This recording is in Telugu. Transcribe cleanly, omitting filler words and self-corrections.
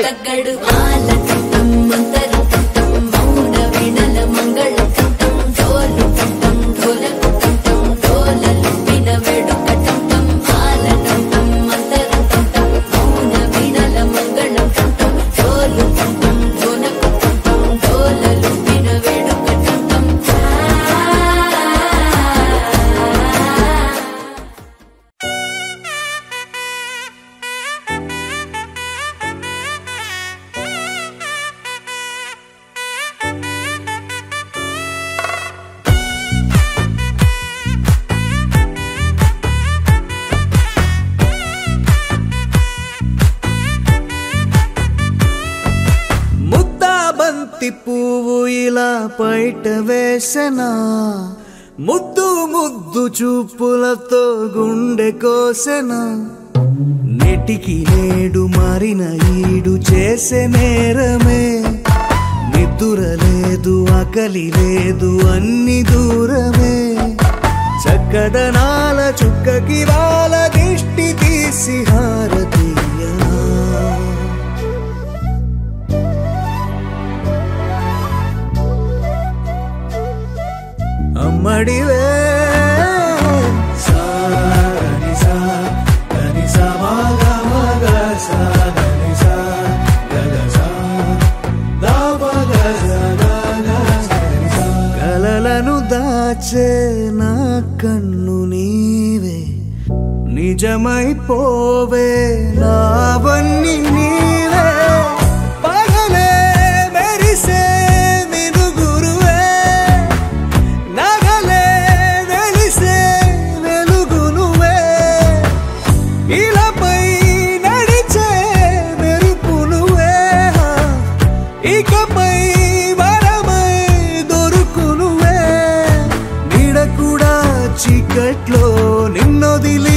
తగ్గడు ఆలకటం మంతరకటం మౌన వినల మంగళకటం డోలుకటం ఢోలకటం డోలలు విన వెడుకటం ఆలకటం మంతరకటం మౌన వినల మంగళకటం డోలుకటం ఢోలకటం డోలలు విన వెడుకటం పువ్వు ఇలా పైట వేసెనా ముద్దు ముద్దు చూపులతో గుండె కోసెనా నెటికి నేడు మారిన ఈడు చేసే నేరమే నిద్ర లేదు ఆకలి లేదు అన్ని దూరమే చక్కదనాల చుక్కకి వాళ్ళ దిష్టి తీసి హారతీయనా అమ్మడివే కలలను దాచే నా కన్ను నీవే నిజమైపోవే నావన్నీ నీవే పగలే మెరిసే చీకట్లో నిన్నొదిలి